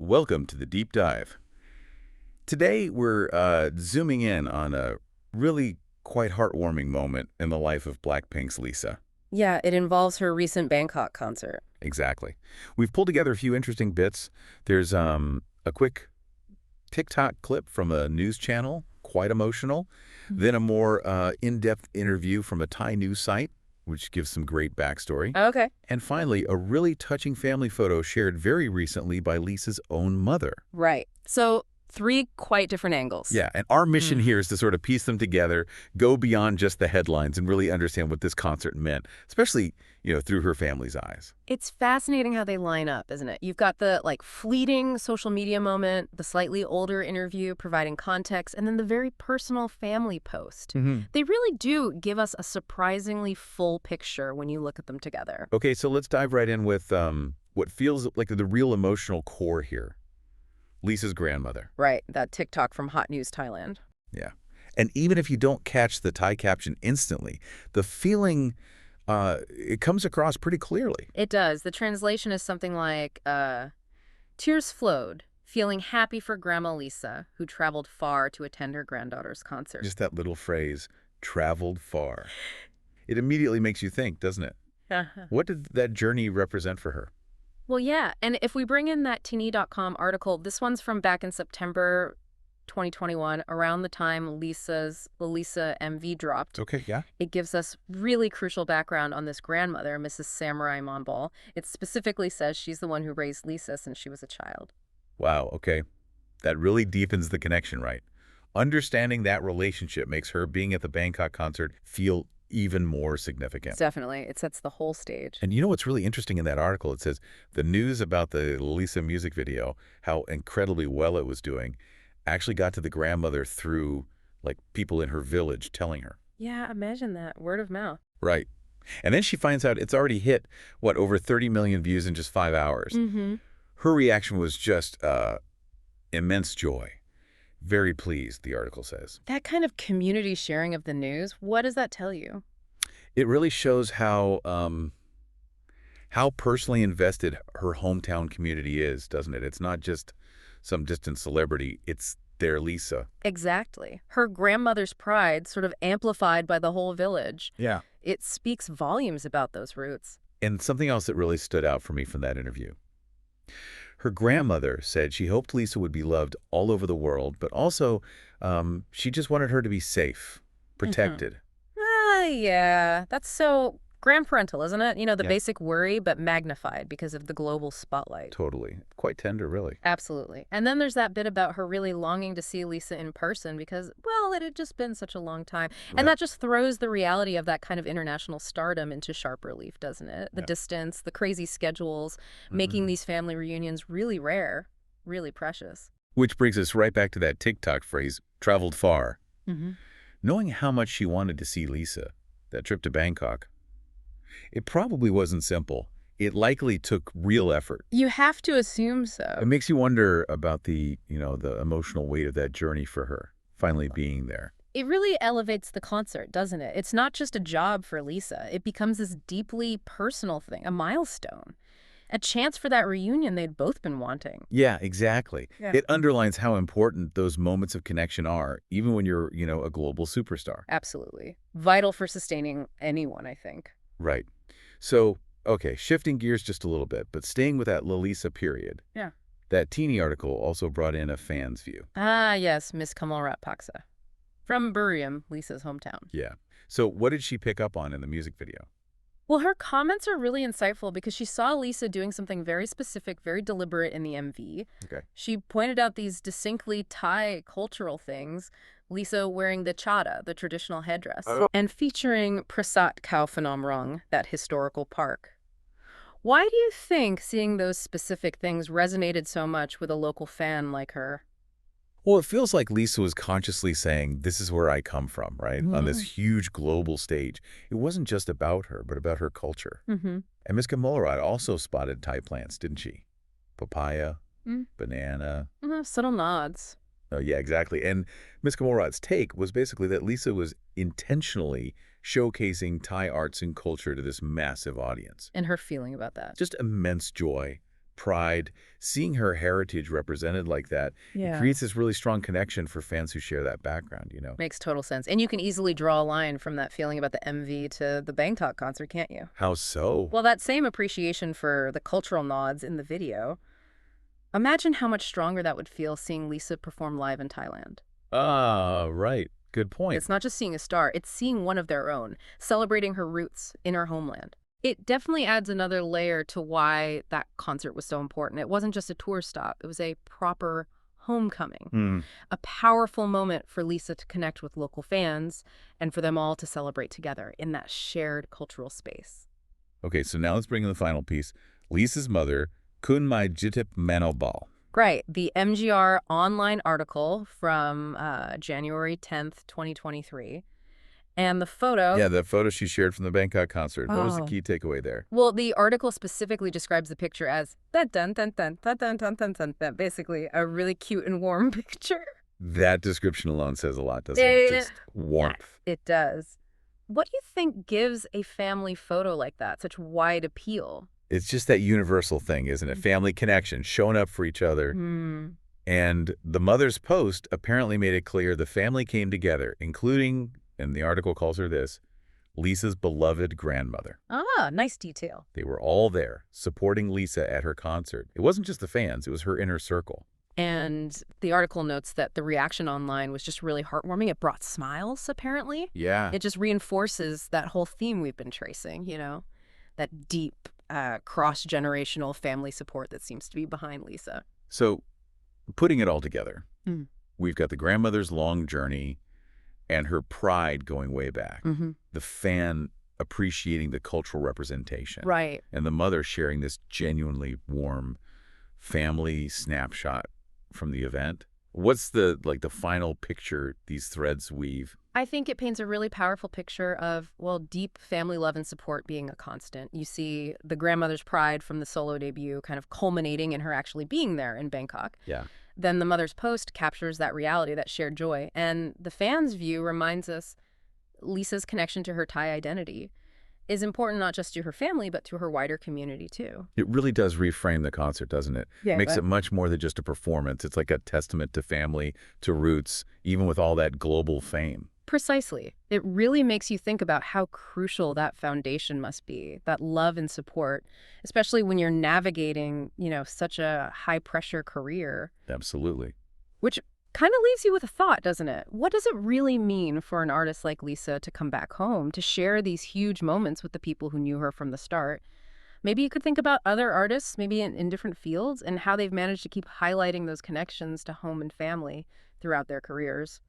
Welcome to the Deep Dive. Today, we're zooming in on a really quite heartwarming moment in the life of Blackpink's Lisa. Yeah, it involves her recent Bangkok concert. Exactly. We've pulled together a few interesting bits. There's a quick TikTok clip from a news channel, quite emotional. Then a more in-depth interview from a Thai news site, which gives some great backstory. Okay. And finally, a really touching family photo shared very recently by Lisa's own mother. Right. So, three quite different angles. Yeah, and our mission here is to sort of piece them together, go beyond just the headlines, and really understand what this concert meant, especially, through her family's eyes. It's fascinating how they line up, isn't it? You've got the, fleeting social media moment, the slightly older interview providing context, and then the very personal family post. They really do give us a surprisingly full picture when you look at them together. Okay, so let's dive right in with what feels like the real emotional core here. Lisa's grandmother. Right, that TikTok from Hot News Thailand. Yeah. And even if you don't catch the Thai caption instantly, the feeling, it comes across pretty clearly. It does. The translation is something like, tears flowed, feeling happy for Grandma Lisa, who traveled far to attend her granddaughter's concert. Just that little phrase, traveled far. It immediately makes you think, doesn't it? What did that journey represent for her? Well, yeah. And if we bring in that Tini.com article, this one's from back in September 2021, around the time the Lisa MV dropped. Okay, yeah. It gives us really crucial background on this grandmother, Mrs. Samurai Monbal. It specifically says she's the one who raised Lisa since she was a child. Wow, okay. That really deepens the connection, right? Understanding that relationship makes her being at the Bangkok concert feel even more significant. Definitely. It sets the whole stage. And you know what's really interesting in that article? It says the news about the Lisa music video, how incredibly well it was doing, actually got to the grandmother through, people in her village telling her. Yeah, imagine that. Word of mouth. Right. And then she finds out it's already hit, over 30 million views in just 5 hours. Her reaction was just immense joy. Very pleased, the article says. That kind of community sharing of the news, what does that tell you? It really shows how personally invested her hometown community is, doesn't it? It's not just some distant celebrity. It's their Lisa. Exactly. Her grandmother's pride sort of amplified by the whole village. Yeah. It speaks volumes about those roots. And something else that really stood out for me from that interview. Her grandmother said she hoped Lisa would be loved all over the world, but also she just wanted her to be safe, protected. Yeah. That's so grandparental, isn't it? The Yeah. basic worry, but magnified because of the global spotlight. Totally. Quite tender, really. Absolutely. And then there's that bit about her really longing to see Lisa in person because, well, it had just been such a long time. Right. And that just throws the reality of that kind of international stardom into sharp relief, doesn't it? The Yeah. distance, the crazy schedules, making these family reunions really rare, really precious. Which brings us right back to that TikTok phrase, traveled far. Mm-hmm. Knowing how much she wanted to see Lisa, that trip to Bangkok, it probably wasn't simple. It likely took real effort. You have to assume so. It makes you wonder about the emotional weight of that journey for her, finally being there. It really elevates the concert, doesn't it? It's not just a job for Lisa. It becomes this deeply personal thing, a milestone, a chance for that reunion they'd both been wanting. Yeah, exactly. Yeah. It underlines how important those moments of connection are, even when you're, a global superstar. Absolutely. Vital for sustaining anyone, I think. Right. So, okay, shifting gears just a little bit, but staying with that Lalisa period. Yeah. That Teeny article also brought in a fan's view. Ah, yes, Miss Kamalrat Paksa. From Buriram, Lisa's hometown. Yeah. So what did she pick up on in the music video? Well, her comments are really insightful because she saw Lisa doing something very specific, very deliberate in the MV. Okay. She pointed out these distinctly Thai cultural things, Lisa wearing the chada, the traditional headdress, and featuring Prasat Khao Phanom Rong, that historical park. Why do you think seeing those specific things resonated so much with a local fan like her? Well, it feels like Lisa was consciously saying, this is where I come from, right? On this huge global stage. It wasn't just about her, but about her culture. Mm-hmm. And Miss Kamalrat also spotted Thai plants, didn't she? Papaya, banana. Subtle nods. Oh, yeah, exactly. And Miss Kamalrat's take was basically that Lisa was intentionally showcasing Thai arts and culture to this massive audience. And her feeling about that. Just immense joy, pride, seeing her heritage represented like that, it creates this really strong connection for fans who share that background, you know? Makes total sense. And you can easily draw a line from that feeling about the MV to the Bangkok concert, can't you? How so? Well, that same appreciation for the cultural nods in the video, imagine how much stronger that would feel seeing Lisa perform live in Thailand. Ah, right. Good point. It's not just seeing a star, it's seeing one of their own, celebrating her roots in her homeland. It definitely adds another layer to why that concert was so important. It wasn't just a tour stop, it was a proper homecoming. Hmm. A powerful moment for Lisa to connect with local fans and for them all to celebrate together in that shared cultural space. Okay, so now let's bring in the final piece. Lisa's mother, Kun Mai Jitip Manobal. Right. The MGR online article from January 10th, 2023. And the photo. Yeah, the photo she shared from the Bangkok concert. What was the Oh. key takeaway there? Well, the article specifically describes the picture as dun dun dun dun dun dun dun dun dun dun, basically a really cute and warm picture. That description alone says a lot, doesn't it? Yeah. Just warmth. It does. What do you think gives a family photo like that such wide appeal? It's just that universal thing, isn't it? Family connection, showing up for each other. Hmm. And the mother's post apparently made it clear the family came together, including, and the article calls her this, Lisa's beloved grandmother. Ah, nice detail. They were all there, supporting Lisa at her concert. It wasn't just the fans, it was her inner circle. And the article notes that the reaction online was just really heartwarming. It brought smiles, apparently. Yeah. It just reinforces that whole theme we've been tracing, you know, that deep cross-generational family support that seems to be behind Lisa. So, putting it all together, Mm. we've got the grandmother's long journey and her pride going way back. Mm-hmm. The fan appreciating the cultural representation. Right. And the mother sharing this genuinely warm family snapshot from the event. What's the final picture these threads weave? I think it paints a really powerful picture of, well, deep family love and support being a constant. You see the grandmother's pride from the solo debut kind of culminating in her actually being there in Bangkok. Yeah. Then the mother's post captures that reality, that shared joy. And the fans' view reminds us Lisa's connection to her Thai identity is important not just to her family, but to her wider community, too. It really does reframe the concert, doesn't it? Yeah, Makes it much more than just a performance. It's like a testament to family, to roots, even with all that global fame. Precisely. It really makes you think about how crucial that foundation must be, that love and support, especially when you're navigating, you know, such a high-pressure career. Absolutely. Which kind of leaves you with a thought, doesn't it? What does it really mean for an artist like Lisa to come back home, to share these huge moments with the people who knew her from the start? Maybe you could think about other artists, maybe in different fields, and how they've managed to keep highlighting those connections to home and family throughout their careers.